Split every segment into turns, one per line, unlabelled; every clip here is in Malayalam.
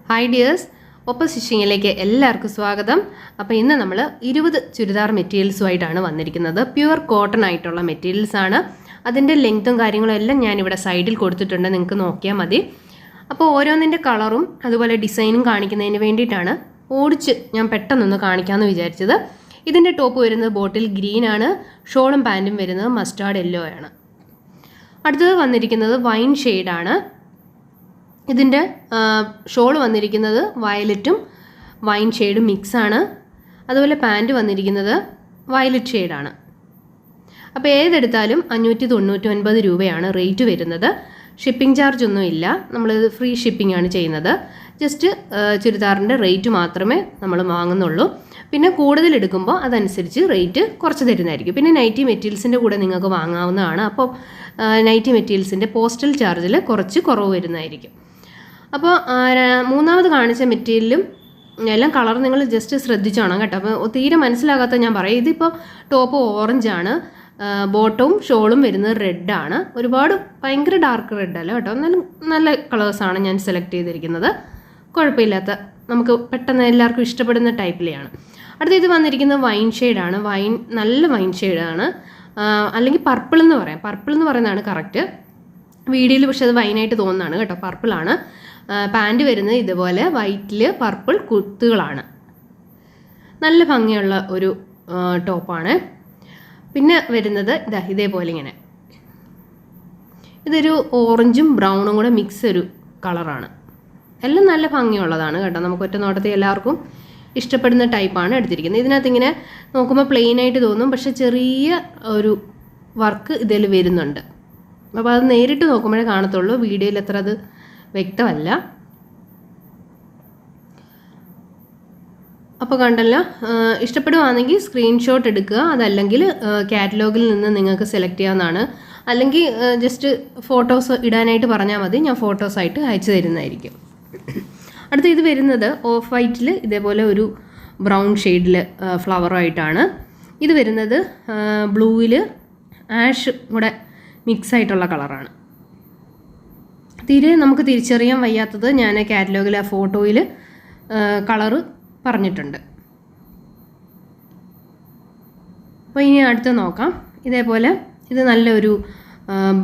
ഹായ് ഡിയേഴ്സ്, ഒപ്പം സ്റ്റിച്ചിങ്ങിലേക്ക് എല്ലാവർക്കും സ്വാഗതം. അപ്പോൾ ഇന്ന് നമ്മൾ 20 ചുരിദാർ മെറ്റീരിയൽസുമായിട്ടാണ് വന്നിരിക്കുന്നത്. പ്യുവർ കോട്ടൺ ആയിട്ടുള്ള മെറ്റീരിയൽസ് ആണ്. അതിൻ്റെ ലെങ്ത്തും കാര്യങ്ങളും എല്ലാം ഞാനിവിടെ സൈഡിൽ കൊടുത്തിട്ടുണ്ട്, നിങ്ങൾക്ക് നോക്കിയാൽ മതി. അപ്പോൾ ഓരോന്നിൻ്റെ കളറും അതുപോലെ ഡിസൈനും കാണിക്കുന്നതിന് വേണ്ടിയിട്ടാണ് ഓടിച്ച് ഞാൻ പെട്ടെന്നൊന്ന് കാണിക്കാമെന്ന് വിചാരിച്ചത്. ഇതിൻ്റെ ടോപ്പ് വരുന്നത് ബോട്ടിൽ ഗ്രീൻ ആണ്, ഷോളും പാൻറ്റും വരുന്നത് മസ്റ്റാർഡ് യെല്ലോ ആണ്. അടുത്തത് വന്നിരിക്കുന്നത് വൈൻ ഷെയ്ഡാണ്. ഇതിൻ്റെ ഷോൾ വന്നിരിക്കുന്നത് വയലറ്റും വൈൻ ഷെയ്ഡും മിക്സാണ്. അതുപോലെ പാൻറ്റ് വന്നിരിക്കുന്നത് വയലറ്റ് ഷെയ്ഡാണ്. അപ്പോൾ ഏതെടുത്താലും 599 രൂപയാണ് റേറ്റ് വരുന്നത്. ഷിപ്പിംഗ് ചാർജ് ഒന്നും ഇല്ല, നമ്മളിത് ഫ്രീ ഷിപ്പിംഗ് ആണ് ചെയ്യുന്നത്. ജസ്റ്റ് ചുരിദാറിൻ്റെ റേറ്റ് മാത്രമേ നമ്മൾ വാങ്ങുന്നുള്ളൂ. പിന്നെ കൂടുതൽ എടുക്കുമ്പോൾ അതനുസരിച്ച് റേറ്റ് കുറച്ച് തരുന്നതായിരിക്കും. പിന്നെ നൈറ്റി മെറ്റീരിയൽസിൻ്റെ കൂടെ നിങ്ങൾക്ക് വാങ്ങാവുന്നതാണ്. അപ്പോൾ നൈറ്റി മെറ്റീരിയൽസിൻ്റെ പോസ്റ്റൽ ചാർജിൽ കുറച്ച് കുറവ് വരുന്നതായിരിക്കും. അപ്പോൾ മൂന്നാമത് കാണിച്ച മെറ്റീരിയലും എല്ലാം കളർ നിങ്ങൾ ജസ്റ്റ് ശ്രദ്ധിച്ചോണം കേട്ടോ. അപ്പോൾ തീരെ മനസ്സിലാകാത്ത ഞാൻ പറയാം. ഇതിപ്പോൾ ടോപ്പ് ഓറഞ്ചാണ്, ബോട്ടവും ഷോളും വരുന്നത് റെഡാണ്. ഒരുപാട് ഭയങ്കര ഡാർക്ക് റെഡ് അല്ല കേട്ടോ, എന്നാലും നല്ല കളേഴ്സാണ് ഞാൻ സെലക്ട് ചെയ്തിരിക്കുന്നത്. കുഴപ്പമില്ലാത്ത, നമുക്ക് പെട്ടെന്ന് എല്ലാവർക്കും ഇഷ്ടപ്പെടുന്ന ടൈപ്പിലെയാണ്. അടുത്ത ഇത് വന്നിരിക്കുന്നത് വൈൻ ഷെയ്ഡാണ്. നല്ല വൈൻ ഷെയ്ഡാണ്, അല്ലെങ്കിൽ പർപ്പിൾ എന്ന് പറയാം. പർപ്പിൾ എന്ന് പറയുന്നതാണ് കറക്റ്റ്. വീഡിയോയിൽ പക്ഷെ അത് വൈനായിട്ട് തോന്നുന്നതാണ് കേട്ടോ, പർപ്പിളാണ്. പാൻറ്റ് വരുന്നത് ഇതുപോലെ വൈറ്റിൽ പർപ്പിൾ കുത്തുകളാണ്. നല്ല ഭംഗിയുള്ള ഒരു ടോപ്പാണ്. പിന്നെ വരുന്നത് ഇതേപോലെ ഇങ്ങനെ, ഇതൊരു ഓറഞ്ചും ബ്രൗണും കൂടെ മിക്സ് ഒരു കളറാണ്. എല്ലാം നല്ല ഭംഗിയുള്ളതാണ് കേട്ടോ. നമുക്ക് ഒറ്റ നോട്ടത്തിൽ എല്ലാവർക്കും ഇഷ്ടപ്പെടുന്ന ടൈപ്പാണ് എടുത്തിരിക്കുന്നത്. ഇതിനകത്ത് ഇങ്ങനെ നോക്കുമ്പോൾ പ്ലെയിൻ ആയിട്ട് തോന്നും, പക്ഷെ ചെറിയ ഒരു വർക്ക് ഇതിൽ വരുന്നുണ്ട്. അപ്പോൾ അത് നേരിട്ട് നോക്കുമ്പോഴേ കാണത്തുള്ളൂ, വീഡിയോയിൽ അത്ര അത് വ്യക്തമല്ല. അപ്പോൾ കണ്ടല്ലോ, ഇഷ്ടപ്പെടുവാണെങ്കിൽ സ്ക്രീൻഷോട്ട് എടുക്കുക. അതല്ലെങ്കിൽ കാറ്റലോഗിൽ നിന്ന് നിങ്ങൾക്ക് സെലക്ട് ചെയ്യാവുന്നതാണ്. അല്ലെങ്കിൽ ജസ്റ്റ് ഫോട്ടോസ് ഇടാനായിട്ട് പറഞ്ഞാൽ മതി, ഞാൻ ഫോട്ടോസായിട്ട് അയച്ചു തരുന്നതായിരിക്കും. അടുത്ത ഇത് വരുന്നത് ഓഫ് വൈറ്റിൽ ഇതേപോലെ ഒരു ബ്രൗൺ ഷെയ്ഡിൽ ഫ്ലവറായിട്ടാണ്. ഇത് വരുന്നത് ബ്ലൂവിൽ ആഷ് കൂടെ മിക്സ് ആയിട്ടുള്ള കളറാണ്. തീരെ നമുക്ക് തിരിച്ചറിയാൻ വയ്യാത്തത് ഞാൻ കാറ്റലോഗിൽ ആ ഫോട്ടോയിൽ കളറ് പറഞ്ഞിട്ടുണ്ട്. അപ്പോൾ ഇനി അടുത്ത് നോക്കാം. ഇതേപോലെ ഇത് നല്ലൊരു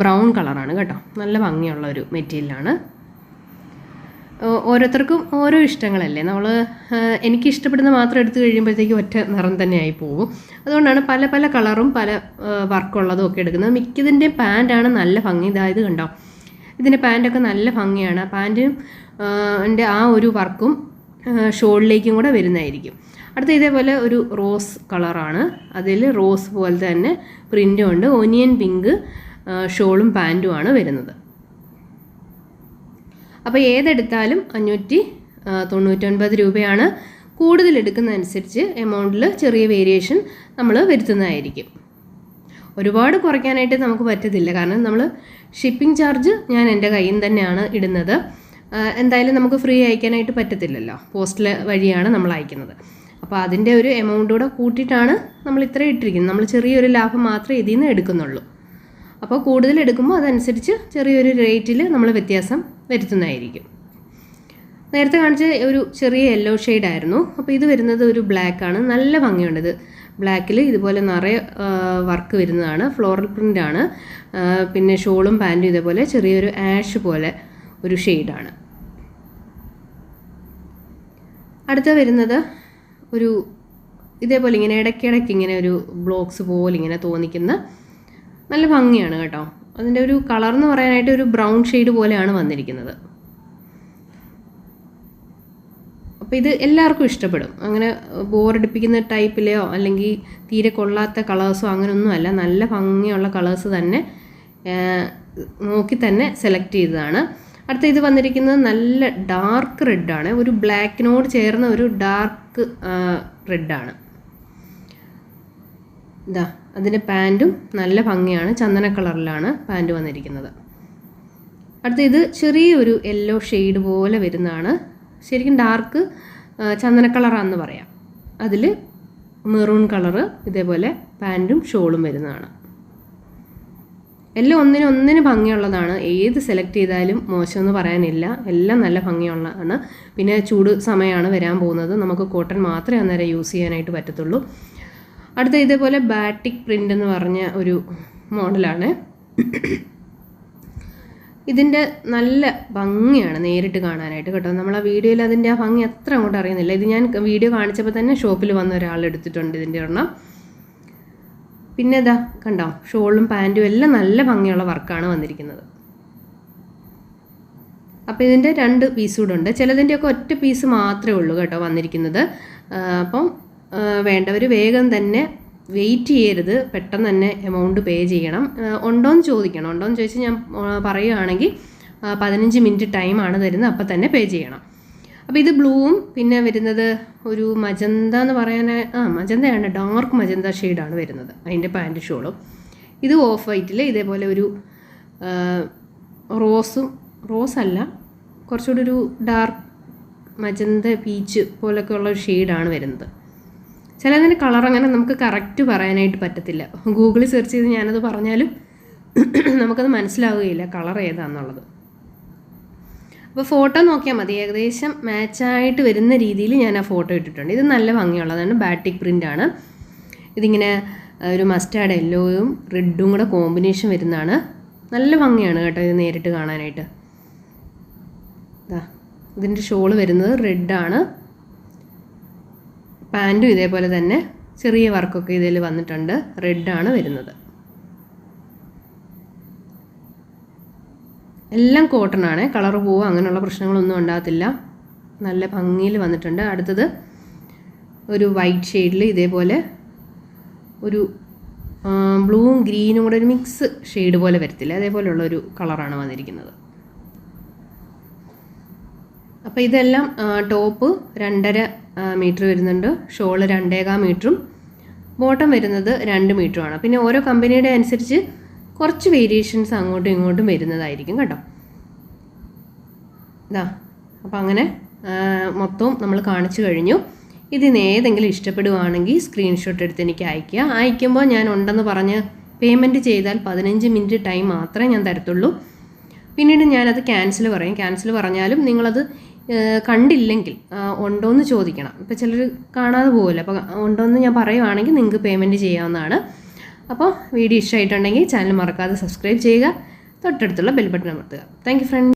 ബ്രൗൺ കളറാണ് കേട്ടോ, നല്ല ഭംഗിയുള്ള ഒരു മെറ്റീരിയലാണ്. ഓരോരുത്തർക്കും ഓരോ ഇഷ്ടങ്ങളല്ലേ. എനിക്ക് ഇഷ്ടപ്പെടുന്ന മാത്രം എടുത്തു കഴിയുമ്പോഴത്തേക്കും ഒറ്റ നിറം തന്നെയായി പോകും. അതുകൊണ്ടാണ് പല പല കളറും പല വർക്കുള്ളതും ഒക്കെ എടുക്കുന്നത്. മിക്കതിൻ്റെ പാൻറ്റാണ് നല്ല ഭംഗി. ഇതായത് കണ്ടോ, ഇതിൻ്റെ പാൻറ്റൊക്കെ നല്ല ഭംഗിയാണ്. പാൻറ്റിൻ്റെ ആ ഒരു വർക്കും ഷോളിലേക്കും കൂടെ വരുന്നതായിരിക്കും. അടുത്ത ഇതേപോലെ ഒരു റോസ് കളറാണ്, അതിൽ റോസ് പോലെ തന്നെ പ്രിൻ്റും ഉണ്ട്. ഒനിയൻ പിങ്ക് ഷോളും പാൻറ്റുമാണ് വരുന്നത്. അപ്പോൾ ഏതെടുത്താലും 599 രൂപയാണ്. കൂടുതൽ എടുക്കുന്നതനുസരിച്ച് എമൗണ്ടിൽ ചെറിയ വേരിയേഷൻ നമ്മൾ വരുത്തുന്നതായിരിക്കും. ഒരുപാട് കുറയ്ക്കാനായിട്ട് നമുക്ക് പറ്റത്തില്ല, കാരണം നമ്മൾ ഷിപ്പിംഗ് ചാർജ് ഞാൻ എൻ്റെ കയ്യിൽ നിന്ന് തന്നെയാണ് ഇടുന്നത്. എന്തായാലും നമുക്ക് ഫ്രീ അയക്കാനായിട്ട് പറ്റത്തില്ലല്ലോ, പോസ്റ്റൽ വഴിയാണ് നമ്മൾ അയക്കുന്നത്. അപ്പോൾ അതിൻ്റെ ഒരു എമൗണ്ട് കൂടെ കൂട്ടിയിട്ടാണ് നമ്മൾ ഇത്ര ഇട്ടിരിക്കുന്നത്. നമ്മൾ ചെറിയൊരു ലാഭം മാത്രമേ ഇതിൽ നിന്ന് എടുക്കുന്നുള്ളൂ. അപ്പോൾ കൂടുതൽ എടുക്കുമ്പോൾ അതനുസരിച്ച് ചെറിയൊരു റേറ്റിൽ നമ്മൾ വ്യത്യാസം വരുത്തുന്നതായിരിക്കും. നേരത്തെ കാണിച്ച ഒരു ചെറിയ യെല്ലോ ഷെയ്ഡായിരുന്നു. അപ്പോൾ ഇത് വരുന്നത് ഒരു ബ്ലാക്കാണ്, നല്ല ഭംഗിയുണ്ട്. ഇത് ബ്ലാക്കിൽ ഇതുപോലെ നിറയെ വർക്ക് വരുന്നതാണ്, ഫ്ലോറൽ പ്രിൻ്റാണ്. പിന്നെ ഷോളും പാൻറ്റും ഇതേപോലെ ചെറിയൊരു ആഷ് പോലെ ഒരു ഷെയ്ഡാണ്. അടുത്ത വരുന്നത് ഒരു ഇതേപോലെ ഇങ്ങനെ ഇടയ്ക്കിടയ്ക്ക് ഇങ്ങനെ ഒരു ബ്ലോക്സ് പോലെ ഇങ്ങനെ തോന്നിക്കുന്ന നല്ല ഭംഗിയാണ് കേട്ടോ. അതിൻ്റെ ഒരു കളർ എന്ന് പറയാനായിട്ട് ഒരു ബ്രൗൺ ഷെയ്ഡ് പോലെയാണ് വന്നിരിക്കുന്നത്. അപ്പോൾ ഇത് എല്ലാവർക്കും ഇഷ്ടപ്പെടും. അങ്ങനെ ബോറടിപ്പിക്കുന്ന ടൈപ്പിലെയോ അല്ലെങ്കിൽ തീരെ കൊള്ളാത്ത കളേഴ്സോ അങ്ങനെയൊന്നുമല്ല, നല്ല ഭംഗിയുള്ള കളേഴ്സ് തന്നെ നോക്കി തന്നെ സെലക്ട് ചെയ്തതാണ്. അടുത്ത ഇത് വന്നിരിക്കുന്നത് നല്ല ഡാർക്ക് റെഡാണ്, ഒരു ബ്ലാക്കിനോട് ചേർന്ന ഒരു ഡാർക്ക് റെഡാണ്. ഇതാ അതിൻ്റെ പാൻറ്റും നല്ല ഭംഗിയാണ്, ചന്ദന കളറിലാണ് പാൻറ്റ് വന്നിരിക്കുന്നത്. അടുത്ത ഇത് ചെറിയൊരു യെല്ലോ ഷെയ്ഡ് പോലെ വരുന്നതാണ്, ശരിക്കും ഡാർക്ക് ചന്ദന കളറാണെന്ന് പറയാം. അതിൽ മെറൂൺ കളറ് ഇതേപോലെ പാൻറ്റും ഷോളും വരുന്നതാണ്. എല്ലാം ഒന്നിനൊന്നിന് ഭംഗിയുള്ളതാണ്. ഏത് സെലക്ട് ചെയ്താലും മോശമെന്ന് പറയാനില്ല, എല്ലാം നല്ല ഭംഗിയുള്ളതാണ്. പിന്നെ ചൂട് സമയമാണ് വരാൻ പോകുന്നത്, നമുക്ക് കോട്ടൺ മാത്രമേ അന്നേരം യൂസ് ചെയ്യാനായിട്ട് പറ്റത്തുള്ളൂ. അടുത്ത ഇതേപോലെ ബാറ്റിക് പ്രിൻ്റ് എന്ന് പറഞ്ഞ ഒരു മോഡലാണ്. ഇതിൻ്റെ നല്ല ഭംഗിയാണ് നേരിട്ട് കാണാനായിട്ട് കേട്ടോ. നമ്മൾ ആ വീഡിയോയിൽ അതിൻ്റെ ആ ഭംഗി അത്ര അങ്ങോട്ട് അറിയുന്നില്ല. ഇത് ഞാൻ വീഡിയോ കാണിച്ചപ്പോൾ തന്നെ ഷോപ്പിൽ വന്ന ഒരാൾ എടുത്തിട്ടുണ്ട് ഇതിൻ്റെ ഒരെണ്ണം. പിന്നെ ഇതാ കണ്ടോ, ഷോളും പാൻറ്റും എല്ലാം നല്ല ഭംഗിയുള്ള വർക്കാണ് വന്നിരിക്കുന്നത്. അപ്പോൾ ഇതിൻ്റെ 2 പീസ് കൂടെ ഉണ്ട്. ചിലതിൻ്റെയൊക്കെ ഒറ്റ പീസ് മാത്രമേ ഉള്ളൂ കേട്ടോ വന്നിരിക്കുന്നത്. അപ്പം വേണ്ടവർ വേഗം തന്നെ വെയിറ്റ് ചെയ്യരുത്, പെട്ടെന്ന് തന്നെ എമൗണ്ട് പേ ചെയ്യണം. ഉണ്ടോയെന്ന് ചോദിക്കണം. ഉണ്ടോയെന്ന് ചോദിച്ചാൽ ഞാൻ പറയുകയാണെങ്കിൽ 15 മിനിറ്റ് ടൈമാണ് തരുന്നത്, അപ്പം തന്നെ പേ ചെയ്യണം. അപ്പോൾ ഇത് ബ്ലൂവും പിന്നെ വരുന്നത് ഒരു മജന്ത എന്ന് പറയാൻ മജന്തയാണ്, ഡാർക്ക് മജന്ത ഷെയ്ഡാണ് വരുന്നത് അതിൻ്റെ പാൻറ്റ് ഷോളും. ഇത് ഓഫ് വൈറ്റിൽ ഇതേപോലെ ഒരു റോസല്ല, കുറച്ചുകൂടി ഒരു ഡാർക്ക് മജന്ത പീച്ച് പോലൊക്കെ ഉള്ള ഒരു ഷെയ്ഡാണ് വരുന്നത്. ചിലതിൻ്റെ കളർ അങ്ങനെ നമുക്ക് കറക്റ്റ് പറയാനായിട്ട് പറ്റത്തില്ല. ഗൂഗിളിൽ സെർച്ച് ചെയ്ത് ഞാനത് പറഞ്ഞാലും നമുക്കത് മനസ്സിലാവുകയില്ല കളർ ഏതാണെന്നുള്ളത്. അപ്പോൾ ഫോട്ടോ നോക്കിയാൽ മതി, ഏകദേശം മാച്ചായിട്ട് വരുന്ന രീതിയിൽ ഞാൻ ആ ഫോട്ടോ ഇട്ടിട്ടുണ്ട്. ഇത് നല്ല ഭംഗിയുള്ളതാണ്, ബാറ്റിക് പ്രിൻ്റാണ്. ഇതിങ്ങനെ ഒരു മസ്റ്റാർഡ് യെല്ലോയും റെഡും കൂടെ കോമ്പിനേഷൻ വരുന്നതാണ്. നല്ല ഭംഗിയാണ് കേട്ടോ ഇത് നേരിട്ട് കാണാനായിട്ട്. ഇതിൻ്റെ ഷോള് വരുന്നത് റെഡാണ്, പാൻറ്റും ഇതേപോലെ തന്നെ ചെറിയ വർക്കൊക്കെ ഇതിൽ വന്നിട്ടുണ്ട്, റെഡാണ് വരുന്നത്. എല്ലാം കോട്ടൺ ആണ്, കളർ പോവുക അങ്ങനെയുള്ള പ്രശ്നങ്ങളൊന്നും ഉണ്ടാകത്തില്ല, നല്ല ഭംഗിയിൽ വന്നിട്ടുണ്ട്. അടുത്തത് ഒരു വൈറ്റ് ഷെയ്ഡിൽ ഇതേപോലെ ഒരു ബ്ലൂവും ഗ്രീനും കൂടെ ഒരു മിക്സ് ഷെയ്ഡ് പോലെ വരത്തില്ല, അതേപോലെയുള്ള ഒരു കളറാണ് വന്നിരിക്കുന്നത്. അപ്പോൾ ഇതെല്ലാം ടോപ്പ് 2.5 മീറ്റർ വരുന്നുണ്ട്, ഷോള് 2.25 മീറ്ററും, ബോട്ടം വരുന്നത് 2 മീറ്ററുമാണ്. പിന്നെ ഓരോ കമ്പനിയുടെ അനുസരിച്ച് കുറച്ച് വേരിയേഷൻസ് അങ്ങോട്ടും ഇങ്ങോട്ടും വരുന്നതായിരിക്കും കേട്ടോ. അപ്പോൾ അങ്ങനെ മൊത്തവും നമ്മൾ കാണിച്ചു കഴിഞ്ഞു. ഇതിന് ഏതെങ്കിലും ഇഷ്ടപ്പെടുവാണെങ്കിൽ സ്ക്രീൻഷോട്ട് എടുത്ത് എനിക്ക് അയയ്ക്കുക. അയക്കുമ്പോൾ ഞാൻ ഉണ്ടെന്ന് പറഞ്ഞ് പേയ്മെൻറ്റ് ചെയ്താൽ 15 മിനിറ്റ് ടൈം മാത്രമേ ഞാൻ തരത്തുള്ളൂ. പിന്നീട് ഞാനത് ക്യാൻസൽ പറയും. ക്യാൻസൽ പറഞ്ഞാലും നിങ്ങളത് കണ്ടില്ലെങ്കിൽ ഉണ്ടോയെന്ന് ചോദിക്കണം. ഇപ്പോൾ ചിലർ കാണാതെ പോകുമല്ലോ, അപ്പോൾ ഉണ്ടോയെന്ന് ഞാൻ പറയുവാണെങ്കിൽ നിങ്ങൾക്ക് പേയ്മെൻറ്റ് ചെയ്യാവുന്നതാണ്. അപ്പോൾ വീഡിയോ ഇഷ്ടമായിട്ടുണ്ടെങ്കിൽ ചാനൽ മറക്കാതെ സബ്സ്ക്രൈബ് ചെയ്യുക, തൊട്ടടുത്തുള്ള ബെൽ ബട്ടൺ അമർത്തുക. Thank you friends.